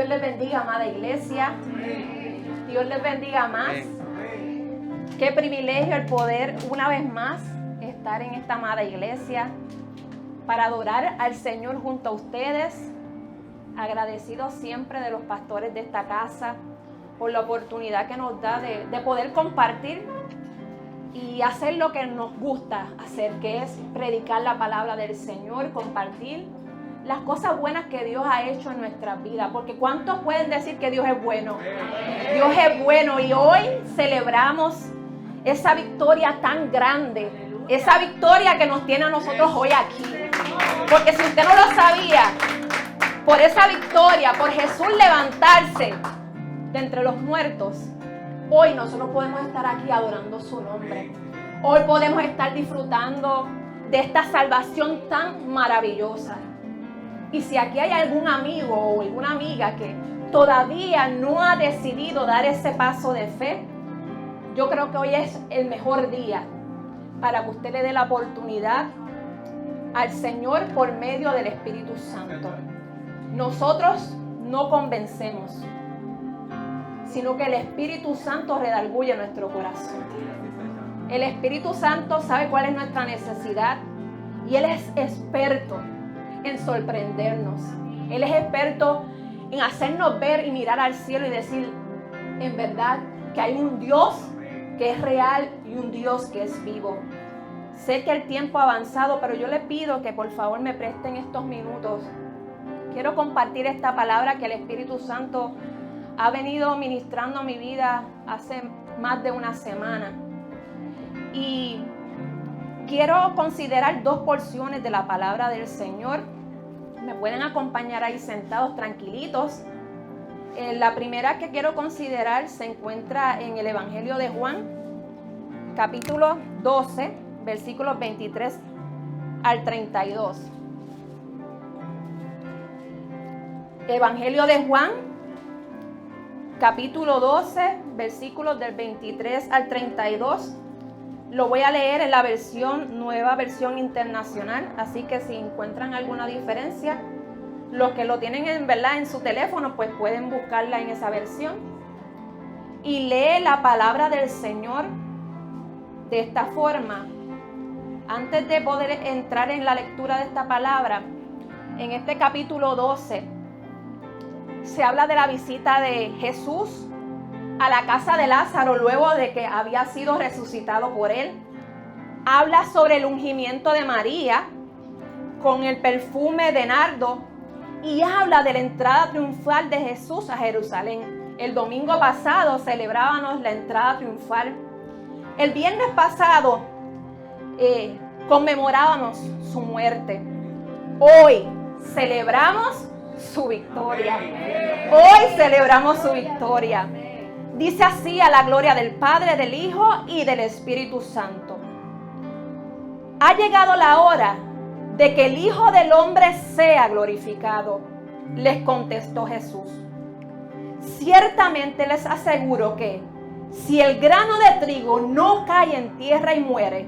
les bendiga, amada iglesia. Dios les bendiga más. Qué privilegio el poder una vez más estar en esta amada iglesia para adorar al Señor junto a ustedes. Agradecido siempre de los pastores de esta casa por la oportunidad que nos da de poder compartir y hacer lo que nos gusta hacer, que es predicar la palabra del Señor, compartir las cosas buenas que Dios ha hecho en nuestras vidas. Porque ¿cuántos pueden decir que Dios es bueno? Dios es bueno, y hoy celebramos esa victoria tan grande, esa victoria que nos tiene a nosotros hoy aquí. Porque si usted no lo sabía, por esa victoria, por Jesús levantarse de entre los muertos, hoy nosotros podemos estar aquí adorando su nombre. Hoy podemos estar disfrutando de esta salvación tan maravillosa. Y si aquí hay algún amigo o alguna amiga que todavía no ha decidido dar ese paso de fe, yo creo que hoy es el mejor día para que usted le dé la oportunidad al Señor por medio del Espíritu Santo. Nosotros no convencemos, sino que el Espíritu Santo redarguye nuestro corazón. El Espíritu Santo sabe cuál es nuestra necesidad y Él es experto en sorprendernos. Él es experto en hacernos ver y mirar al cielo y decir, en verdad, que hay un Dios que es real y un Dios que es vivo. Sé que el tiempo ha avanzado, pero yo le pido que por favor me presten estos minutos. Quiero compartir esta palabra que el Espíritu Santo ha venido ministrando a mi vida hace más de una semana. Y quiero considerar dos porciones de la palabra del Señor. Me pueden acompañar ahí sentados tranquilitos. La primera que quiero considerar se encuentra en el Evangelio de Juan, capítulo 12, versículos 23 al 32. Evangelio de Juan, capítulo 12, versículos del 23 al 32. Lo voy a leer en la nueva versión internacional, así que si encuentran alguna diferencia, los que lo tienen en su teléfono, pues pueden buscarla en esa versión. Y lee la palabra del Señor de esta forma. Antes de poder entrar en la lectura de esta palabra, en este capítulo 12, se habla de la visita de Jesús a la casa de Lázaro luego de que había sido resucitado por él. Habla sobre el ungimiento de María con el perfume de nardo y habla de la entrada triunfal de Jesús a Jerusalén. El domingo pasado celebrábamos la entrada triunfal. El viernes pasado conmemorábamos su muerte. Hoy celebramos su victoria. Hoy celebramos su victoria. Dice así: a la gloria del Padre, del Hijo y del Espíritu Santo. Ha llegado la hora de que el Hijo del Hombre sea glorificado, les contestó Jesús. Ciertamente les aseguro que si el grano de trigo no cae en tierra y muere,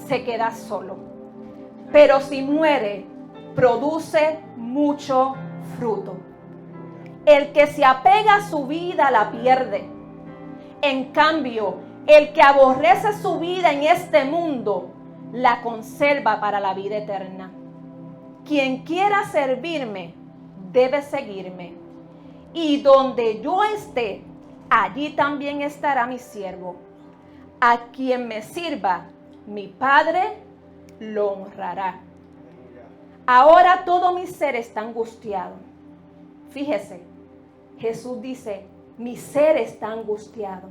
se queda solo. Pero si muere, produce mucho fruto. El que se apega a su vida la pierde. En cambio, el que aborrece su vida en este mundo, la conserva para la vida eterna. Quien quiera servirme, debe seguirme. Y donde yo esté, allí también estará mi siervo. A quien me sirva, mi Padre lo honrará. Ahora todo mi ser está angustiado. Fíjese, Jesús dice, mi ser está angustiado.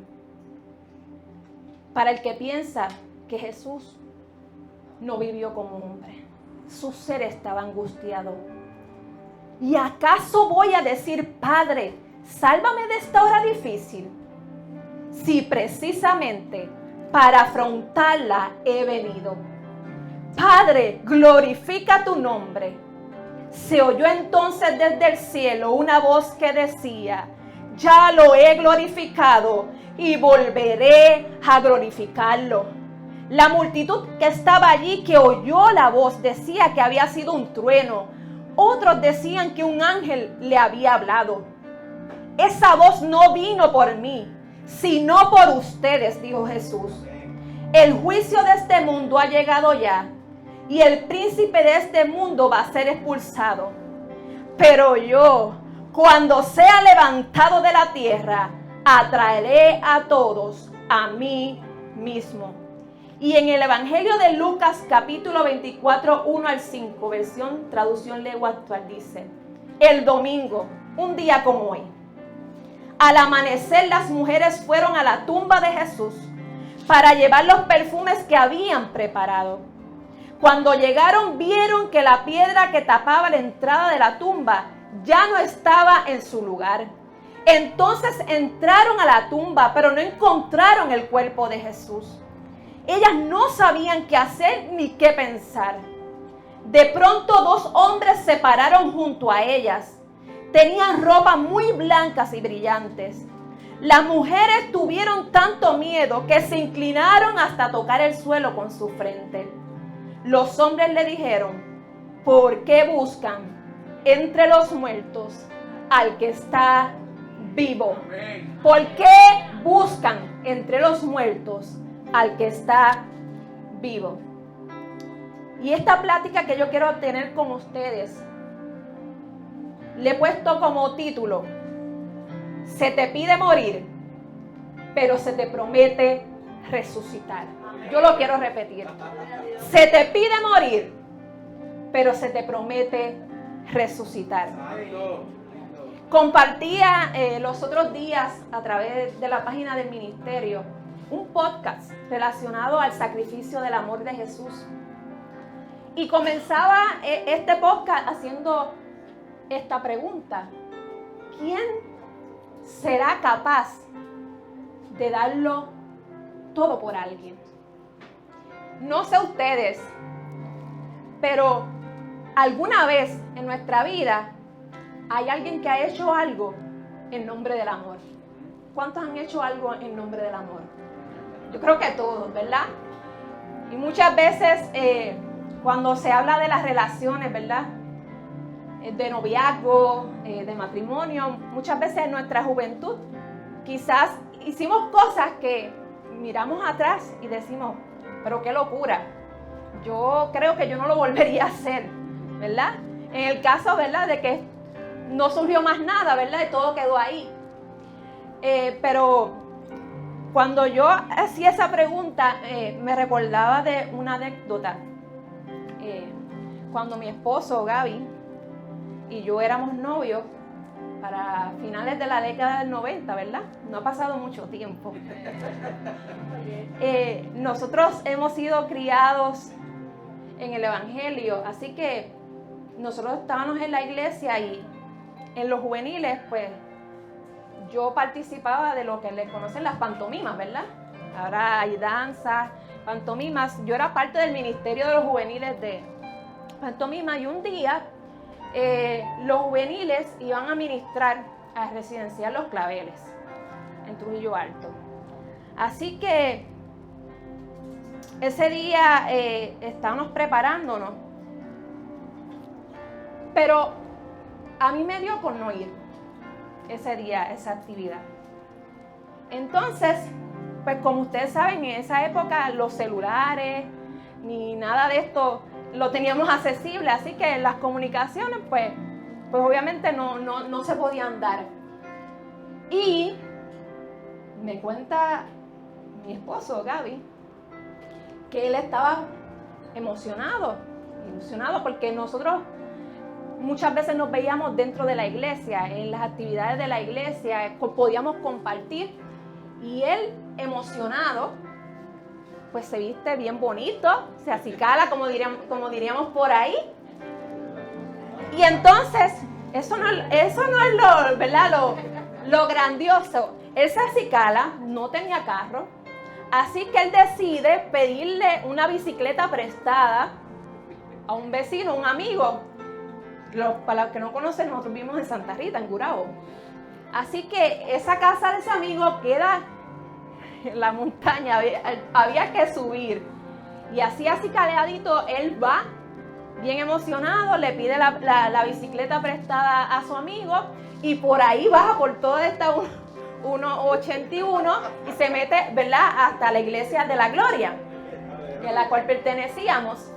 Para el que piensa que Jesús no vivió como hombre, su ser estaba angustiado. ¿Y acaso voy a decir, Padre, sálvame de esta hora difícil? Si precisamente para afrontarla he venido. Padre, glorifica tu nombre. Se oyó entonces desde el cielo una voz que decía, ya lo he glorificado y volveré a glorificarlo. La multitud que estaba allí, que oyó la voz, decía que había sido un trueno. Otros decían que un ángel le había hablado. esa voz no vino por mí, sino por ustedes, dijo Jesús. El juicio de este mundo ha llegado ya, y el príncipe de este mundo va a ser expulsado. Pero yo, cuando sea levantado de la tierra, atraeré a todos a mí mismo. Y en el Evangelio de Lucas, capítulo 24, 1 al 5, versión traducción lengua actual, dice: el domingo, un día como hoy, al amanecer las mujeres fueron a la tumba de Jesús para llevar los perfumes que habían preparado. Cuando llegaron, vieron que la piedra que tapaba la entrada de la tumba ya no estaba en su lugar. Entonces entraron a la tumba, pero no encontraron el cuerpo de Jesús. Ellas no sabían qué hacer ni qué pensar. De pronto 2 hombres se pararon junto a ellas. Tenían ropas muy blancas y brillantes. Las mujeres tuvieron tanto miedo que se inclinaron hasta tocar el suelo con su frente. Los hombres le dijeron: ¿por qué buscan entre los muertos al que está vivo? ¿Por qué buscan entre los muertos al que está vivo? Y esta plática que yo quiero tener con ustedes, le he puesto como título: se te pide morir, pero se te promete resucitar. Yo lo quiero repetir. Se te pide morir, pero se te promete resucitar. Compartía los otros días a través de la página del ministerio un podcast relacionado al sacrificio del amor de Jesús. Y comenzaba este podcast haciendo esta pregunta: ¿quién será capaz de darlo todo por alguien? No sé ustedes, pero alguna vez en nuestra vida hay alguien que ha hecho algo en nombre del amor. ¿Cuántos han hecho algo en nombre del amor? Yo creo que todos, ¿verdad? Y muchas veces cuando se habla de las relaciones, ¿verdad?, de noviazgo, de matrimonio, muchas veces en nuestra juventud quizás hicimos cosas que miramos atrás y decimos: pero qué locura, yo creo que yo no lo volvería a hacer, ¿verdad? En el caso, ¿verdad?, de que no surgió más nada, ¿verdad?, y todo quedó ahí. Pero cuando yo hacía esa pregunta, me recordaba de una anécdota. Cuando mi esposo, Gaby, y yo éramos novios para finales de la década del 90, ¿verdad? No ha pasado mucho tiempo. Nosotros hemos sido criados en el Evangelio, así que nosotros estábamos en la iglesia y en los juveniles, pues, yo participaba de lo que les conocen las pantomimas, ¿verdad? Ahora hay danza, pantomimas. Yo era parte del ministerio de los juveniles de pantomima y un día los juveniles iban a ministrar al residencial Los Claveles en Trujillo Alto. Así que ese día estábamos preparándonos, pero a mí me dio por no ir ese día, esa actividad. Entonces, pues como ustedes saben, en esa época los celulares ni nada de esto lo teníamos accesible, así que las comunicaciones pues obviamente no se podían dar. Y me cuenta mi esposo, Gaby, que él estaba ilusionado porque nosotros muchas veces nos veíamos dentro de la iglesia, en las actividades de la iglesia, podíamos compartir, y él emocionado, pues se viste bien bonito, se acicala, como diríamos por ahí. Y entonces, eso no es lo, ¿verdad?, lo grandioso. Él se acicala, no tenía carro, así que él decide pedirle una bicicleta prestada a un vecino, un amigo. Para los que no conocen, nosotros vivimos en Santa Rita, en Gurabo. Así que esa casa de ese amigo queda en la montaña, había que subir. Y así caleadito, él va bien emocionado, le pide la bicicleta prestada a su amigo y por ahí baja por toda esta 181 y se mete, ¿verdad?, hasta la iglesia de la Gloria, a la cual pertenecíamos.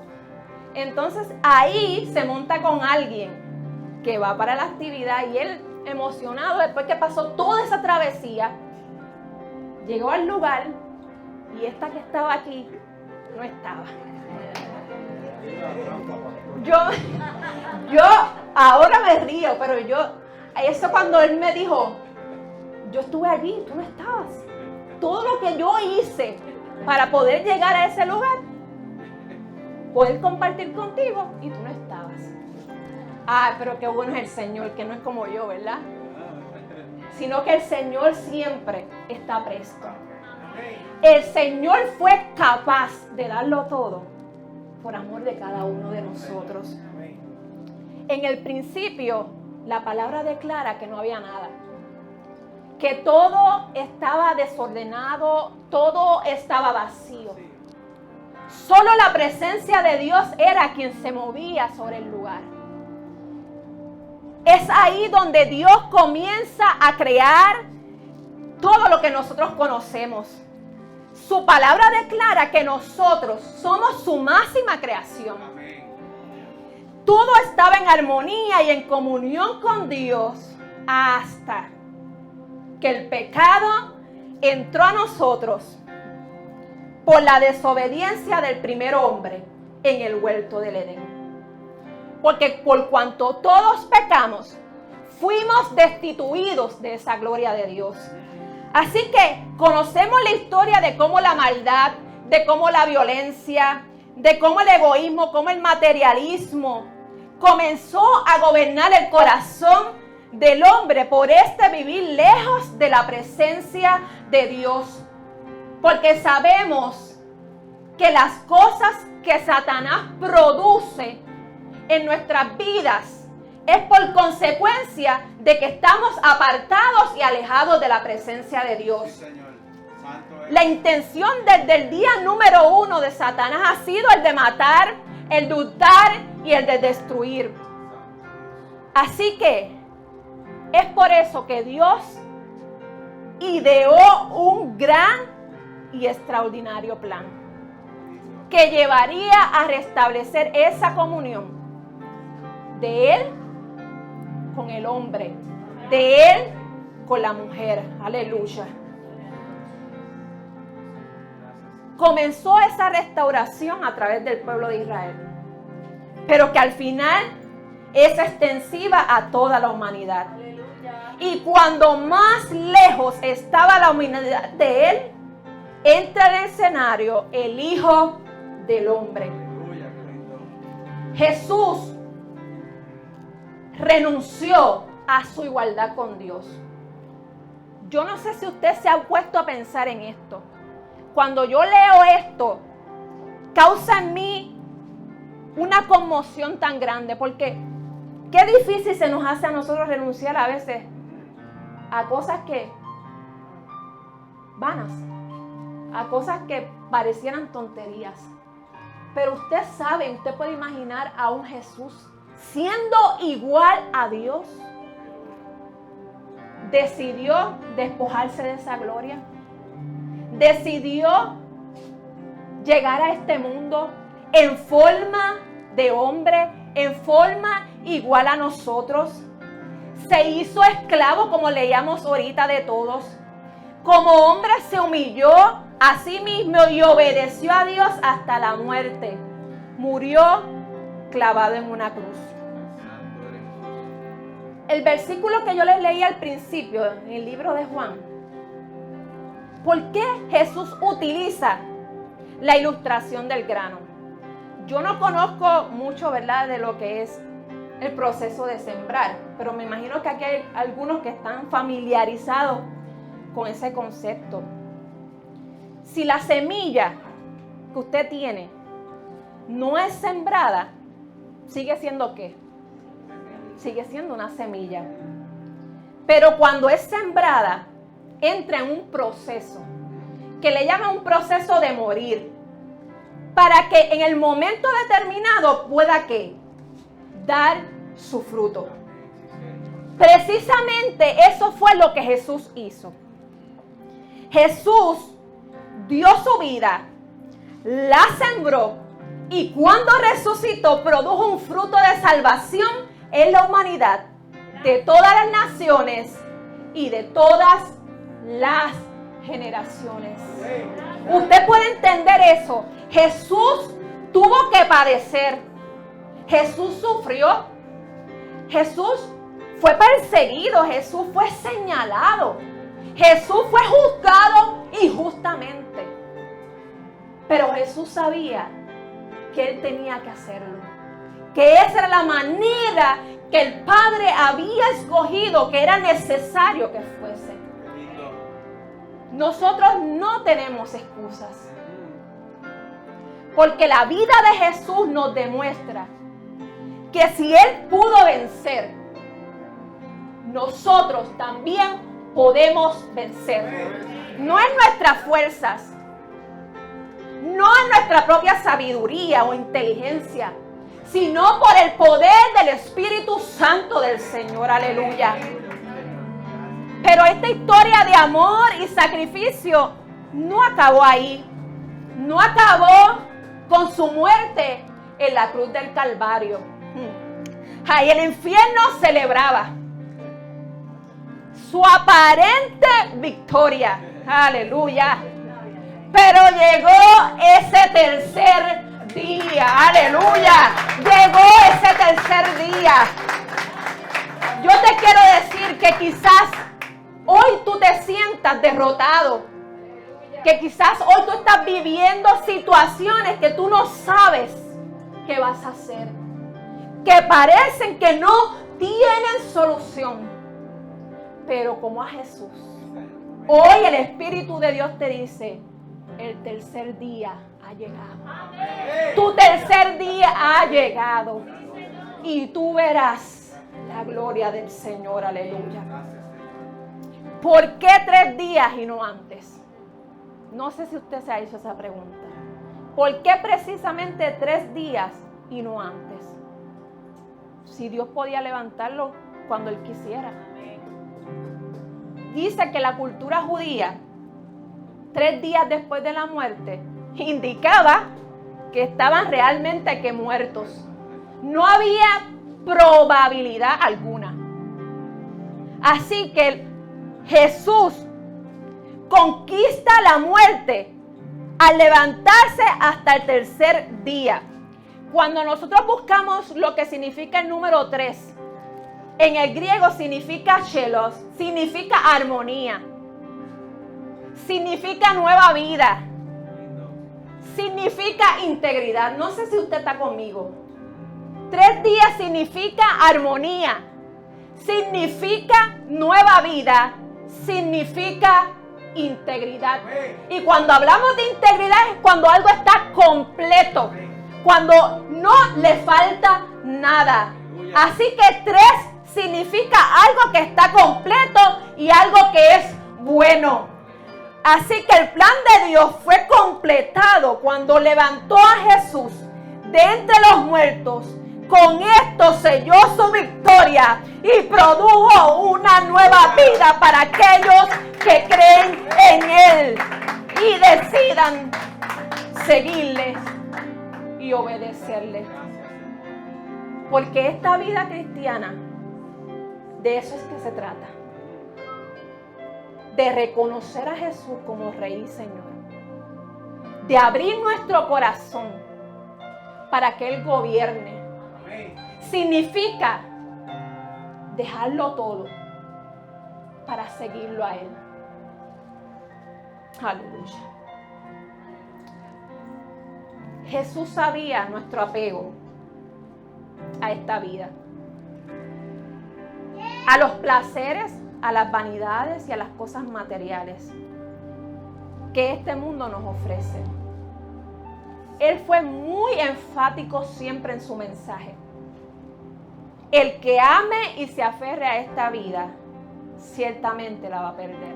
Entonces ahí se monta con alguien que va para la actividad y él, emocionado, después que pasó toda esa travesía, llegó al lugar y esta que estaba aquí no estaba. Yo ahora me río, pero eso cuando él me dijo, yo estuve allí, tú no estabas. Todo lo que yo hice para poder llegar a ese lugar, poder compartir contigo y tú no estabas. Ay, pero qué bueno es el Señor, que no es como yo, ¿verdad? Sino que el Señor siempre está presto. El Señor fue capaz de darlo todo por amor de cada uno de nosotros. En el principio, la palabra declara que no había nada, que todo estaba desordenado, todo estaba vacío. Solo la presencia de Dios era quien se movía sobre el lugar. Es ahí donde Dios comienza a crear todo lo que nosotros conocemos. Su palabra declara que nosotros somos su máxima creación. Todo estaba en armonía y en comunión con Dios hasta que el pecado entró a nosotros por la desobediencia del primer hombre en el huerto del Edén. Porque por cuanto todos pecamos, fuimos destituidos de esa gloria de Dios. Así que conocemos la historia de cómo la maldad, de cómo la violencia, de cómo el egoísmo, cómo el materialismo comenzó a gobernar el corazón del hombre por vivir lejos de la presencia de Dios. Porque sabemos que las cosas que Satanás produce en nuestras vidas es por consecuencia de que estamos apartados y alejados de la presencia de Dios. Sí, Señor. Santo es. La intención desde el día número 1 de Satanás ha sido el de matar, el de hurtar y el de destruir. Así que es por eso que Dios ideó un gran y extraordinario plan que llevaría a restablecer esa comunión de Él con el hombre, de Él con la mujer. Aleluya. Comenzó esa restauración a través del pueblo de Israel, pero que al final es extensiva a toda la humanidad. Y cuando más lejos estaba la humanidad de Él, entra en el escenario el Hijo del Hombre. Jesús renunció a su igualdad con Dios. Yo no sé si usted se ha puesto a pensar en esto. Cuando yo leo esto, causa en mí una conmoción tan grande, porque qué difícil se nos hace a nosotros renunciar a veces a cosas que vanas, a cosas que parecieran tonterías. Pero usted sabe, usted puede imaginar a un Jesús siendo igual a Dios, decidió despojarse de esa gloria, decidió llegar a este mundo en forma de hombre, en forma igual a nosotros. Se hizo esclavo, como leíamos ahorita, de todos. Como hombre se humilló a sí mismo y obedeció a Dios hasta la muerte. Murió clavado en una cruz. El versículo que yo les leí al principio en el libro de Juan, ¿por qué Jesús utiliza la ilustración del grano? Yo no conozco mucho, ¿verdad?, de lo que es el proceso de sembrar, pero me imagino que aquí hay algunos que están familiarizados con ese concepto. Si la semilla que usted tiene no es sembrada, ¿sigue siendo qué? Sigue siendo una semilla. Pero cuando es sembrada, entra en un proceso que le llaman un proceso de morir, para que en el momento determinado pueda ¿qué? Dar su fruto. Precisamente eso fue lo que Jesús hizo. Jesús dio su vida, la sembró y cuando resucitó produjo un fruto de salvación en la humanidad de todas las naciones y de todas las generaciones. Usted puede entender eso. Jesús tuvo que padecer. Jesús sufrió. Jesús fue perseguido. Jesús fue señalado. Jesús fue juzgado injustamente. Pero Jesús sabía que Él tenía que hacerlo. Que esa era la manera que el Padre había escogido, que era necesario que fuese. Nosotros no tenemos excusas. Porque la vida de Jesús nos demuestra que si Él pudo vencer, nosotros también podemos vencer. No en nuestras fuerzas, no en nuestra propia sabiduría o inteligencia, sino por el poder del Espíritu Santo del Señor. Aleluya. Pero esta historia de amor y sacrificio no acabó ahí. No acabó con su muerte en la cruz del Calvario. Ahí el infierno celebraba su aparente victoria. Aleluya. Pero llegó ese tercer día. Aleluya. Llegó ese tercer día. Yo te quiero decir que quizás hoy tú te sientas derrotado. Que quizás hoy tú estás viviendo situaciones que tú no sabes qué vas a hacer. Que parecen que no tienen solución. Pero como a Jesús, hoy el Espíritu de Dios te dice, el tercer día ha llegado. Tu tercer día ha llegado. Y tú verás la gloria del Señor. Aleluya. ¿Por qué 3 días y no antes? No sé si usted se ha hecho esa pregunta. ¿Por qué precisamente 3 días y no antes? Si Dios podía levantarlo cuando Él quisiera. Dice que la cultura judía, 3 días después de la muerte, indicaba que estaban realmente que muertos. No había probabilidad alguna. Así que Jesús conquista la muerte al levantarse hasta el tercer día. Cuando nosotros buscamos lo que significa el número 3, en el griego significa shelos, significa armonía, significa nueva vida, significa integridad. No sé si usted está conmigo. 3 días significa armonía, significa nueva vida, significa integridad. Y cuando hablamos de integridad es cuando algo está completo, cuando no le falta nada. Así que 3 significa algo que está completo y algo que es bueno. Así que el plan de Dios fue completado cuando levantó a Jesús de entre los muertos. Con esto selló su victoria y produjo una nueva vida para aquellos que creen en Él y decidan seguirle y obedecerle. Porque esta vida cristiana, de eso es que se trata. De reconocer a Jesús como Rey y Señor. De abrir nuestro corazón para que Él gobierne. Significa dejarlo todo para seguirlo a Él. Aleluya. Jesús sabía nuestro apego a esta vida, a los placeres, a las vanidades y a las cosas materiales que este mundo nos ofrece. Él fue muy enfático siempre en su mensaje. El que ame y se aferre a esta vida, ciertamente la va a perder.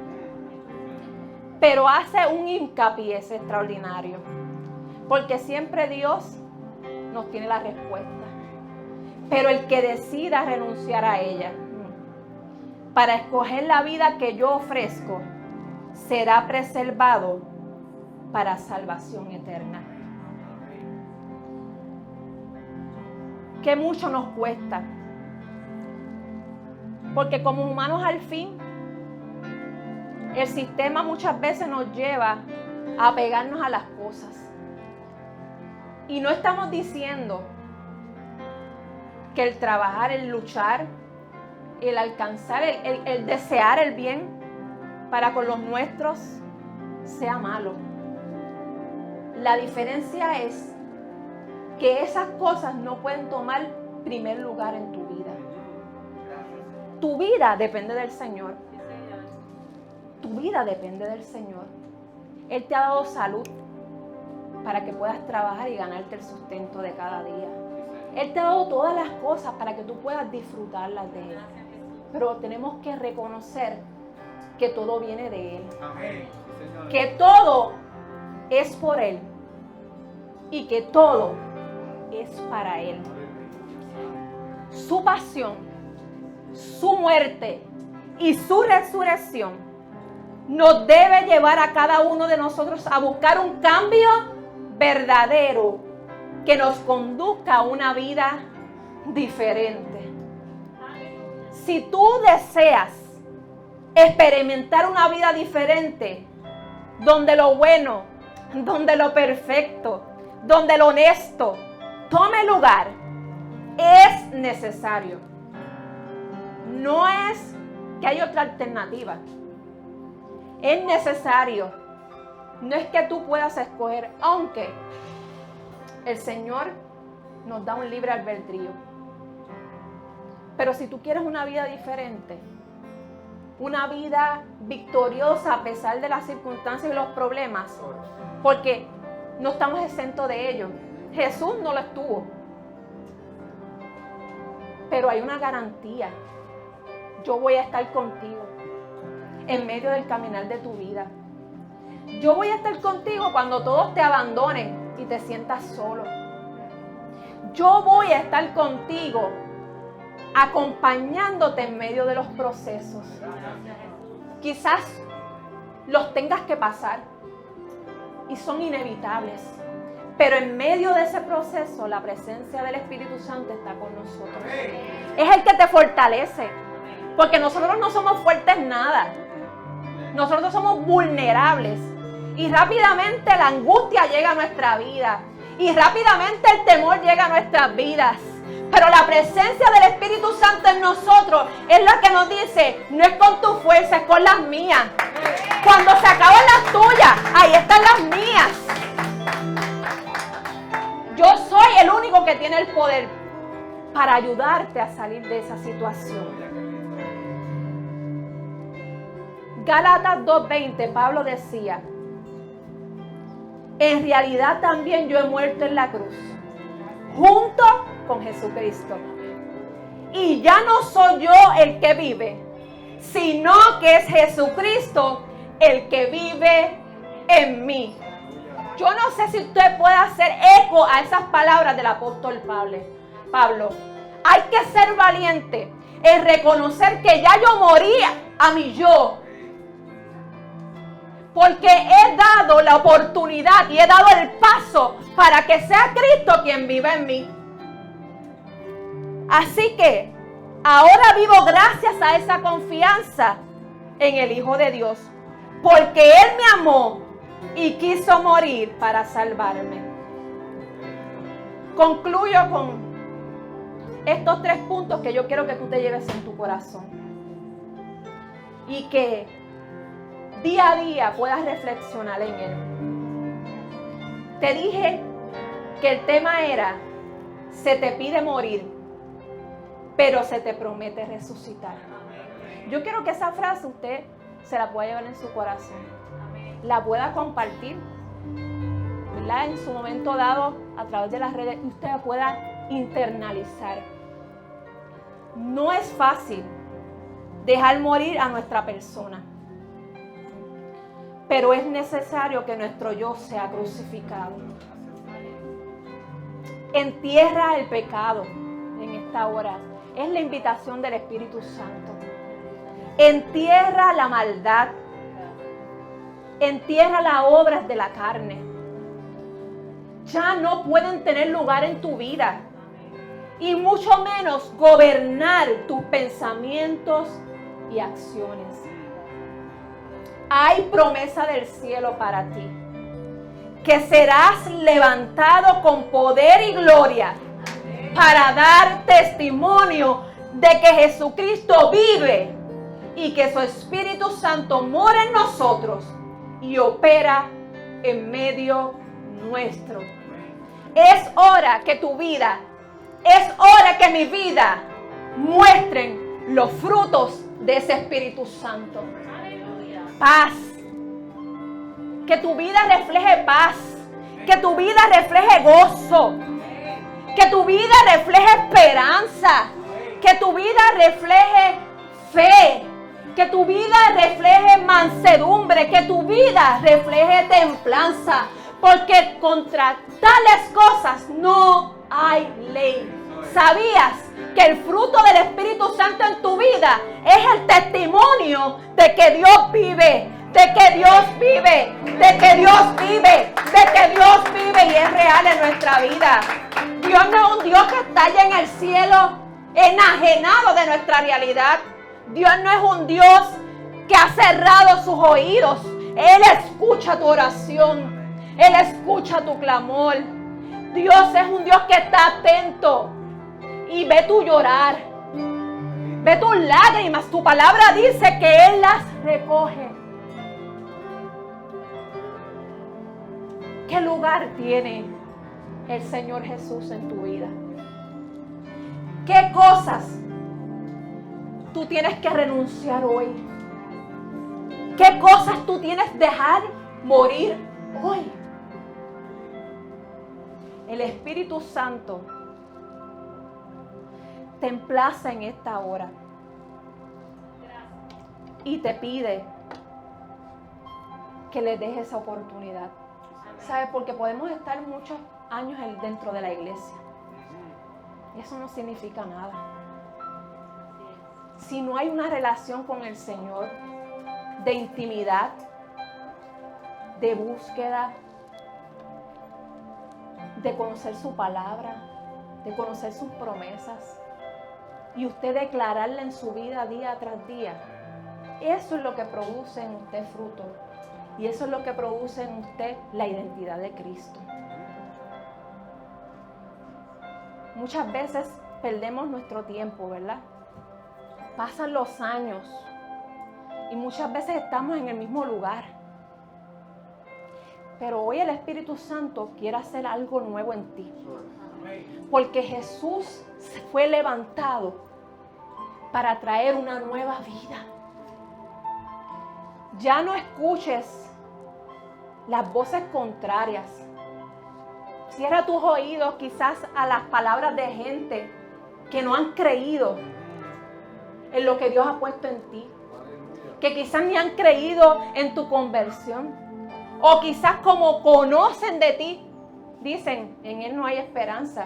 Pero hace un hincapié extraordinario, porque siempre Dios nos tiene la respuesta. Pero el que decida renunciar a ella, para escoger la vida que yo ofrezco, será preservado para salvación eterna. Que mucho nos cuesta. Porque como humanos al fin, el sistema muchas veces nos lleva a apegarnos a las cosas. Y no estamos diciendo que el trabajar, el luchar, el alcanzar, el desear el bien para con los nuestros sea malo. La diferencia es que esas cosas no pueden tomar primer lugar en tu vida. Tu vida depende del Señor. Tu vida depende del Señor. Él te ha dado salud para que puedas trabajar y ganarte el sustento de cada día. Él te ha dado todas las cosas para que tú puedas disfrutarlas de Él. Pero tenemos que reconocer que todo viene de Él. Que todo es por Él. Y que todo es para Él. Su pasión, su muerte y su resurrección nos debe llevar a cada uno de nosotros a buscar un cambio verdadero que nos conduzca a una vida diferente. Si tú deseas experimentar una vida diferente, donde lo bueno, donde lo perfecto, donde lo honesto tome lugar, es necesario. No es que hay otra alternativa. Es necesario. No es que tú puedas escoger, aunque el Señor nos da un libre albedrío. Pero si tú quieres una vida diferente, una vida victoriosa a pesar de las circunstancias y los problemas, porque no estamos exentos de ello. Jesús no lo estuvo. Pero hay una garantía. Yo voy a estar contigo en medio del caminar de tu vida. Yo voy a estar contigo cuando todos te abandonen y te sientas solo. Yo voy a estar contigo acompañándote en medio de los procesos. Quizás los tengas que pasar y son inevitables, pero en medio de ese proceso la presencia del Espíritu Santo está con nosotros. Es el que te fortalece, porque nosotros no somos fuertes nada. Nosotros somos vulnerables y rápidamente la angustia llega a nuestra vida y rápidamente el temor llega a nuestras vidas. Pero la presencia del Espíritu Santo en nosotros es la que nos dice, no es con tu fuerza, es con las mías. Cuando se acaban las tuyas, ahí están las mías. Yo soy el único que tiene el poder para ayudarte a salir de esa situación. Gálatas 2:20, Pablo decía, en realidad también yo he muerto en la cruz, junto con Jesucristo. Y ya no soy yo el que vive, sino que es Jesucristo el que vive en mí. Yo no sé si usted puede hacer eco a esas palabras del apóstol Pablo. Hay que ser valiente en reconocer que ya yo moría a mi yo. Porque he dado la oportunidad y he dado el paso para que sea Cristo quien vive en mí. Así que ahora vivo gracias a esa confianza en el Hijo de Dios. Porque Él me amó y quiso morir para salvarme. Concluyo con estos 3 puntos que yo quiero que tú te lleves en tu corazón. Y que día a día puedas reflexionar en él. Te dije que el tema era, se te pide morir, pero se te promete resucitar. Yo quiero que esa frase usted se la pueda llevar en su corazón. La pueda compartir, ¿verdad? En su momento dado, a través de las redes, y usted la pueda internalizar. No es fácil dejar morir a nuestra persona. Pero es necesario que nuestro yo sea crucificado. Entierra el pecado en esta hora. Es la invitación del Espíritu Santo. Entierra la maldad. Entierra las obras de la carne. Ya no pueden tener lugar en tu vida. Y mucho menos gobernar tus pensamientos y acciones. Hay promesa del cielo para ti. Que serás levantado con poder y gloria para dar testimonio de que Jesucristo vive y que su Espíritu Santo mora en nosotros y opera en medio nuestro. Es hora que tu vida, es hora que mi vida muestren los frutos de ese Espíritu Santo. Paz. Que tu vida refleje paz. Que tu vida refleje gozo. Que tu vida refleje esperanza. Que tu vida refleje fe. Que tu vida refleje mansedumbre. Que tu vida refleje templanza. Porque contra tales cosas no hay ley. ¿Sabías que el fruto del Espíritu Santo en tu vida es el testimonio de que Dios vive? De que Dios vive, de que Dios vive, de que Dios vive y es real en nuestra vida. Dios no es un Dios que está allá en el cielo, enajenado de nuestra realidad. Dios no es un Dios que ha cerrado sus oídos. Él escucha tu oración, Él escucha tu clamor. Dios es un Dios que está atento y ve tu llorar, ve tus lágrimas. Tu palabra dice que Él las recoge. ¿Qué lugar tiene el Señor Jesús en tu vida? ¿Qué cosas tú tienes que renunciar hoy? ¿Qué cosas tú tienes que dejar morir hoy? El Espíritu Santo te emplaza en esta hora y te pide que le dejes esa oportunidad. ¿Sabes? Porque podemos estar muchos años dentro de la iglesia. Y eso no significa nada. Si no hay una relación con el Señor, de intimidad, de búsqueda, de conocer su palabra, de conocer sus promesas, y usted declararla en su vida día tras día, eso es lo que produce en usted fruto. Y eso es lo que produce en usted la identidad de Cristo. Muchas veces perdemos nuestro tiempo, ¿verdad? Pasan los años y muchas veces estamos en el mismo lugar. Pero hoy el Espíritu Santo quiere hacer algo nuevo en ti. Porque Jesús fue levantado para traer una nueva vida. Ya no escuches las voces contrarias. Cierra tus oídos quizás a las palabras de gente que no han creído en lo que Dios ha puesto en ti. Que quizás ni han creído en tu conversión. O quizás como conocen de ti, dicen, en Él no hay esperanza.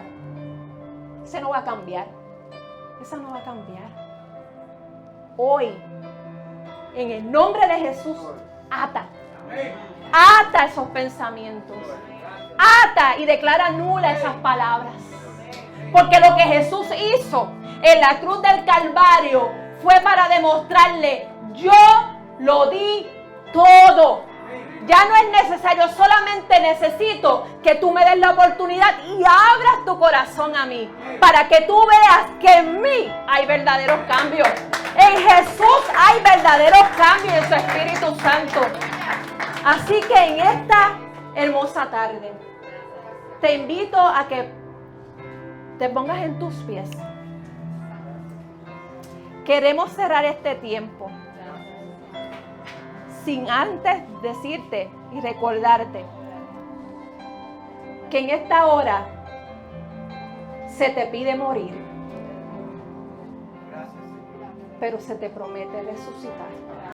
Ese no va a cambiar. Esa no va a cambiar. Hoy, en el nombre de Jesús, ata. Ata esos pensamientos. Ata y declara nula esas palabras. Porque lo que Jesús hizo en la cruz del Calvario fue para demostrarle, yo lo di todo. Ya no es necesario, solamente necesito que tú me des la oportunidad y abras tu corazón a mí, para que tú veas que en mí hay verdaderos cambios. En Jesús hay verdaderos cambios en su Espíritu Santo. Así que en esta hermosa tarde, te invito a que te pongas en tus pies. Queremos cerrar este tiempo sin antes decirte y recordarte que en esta hora se te pide morir, pero se te promete resucitar.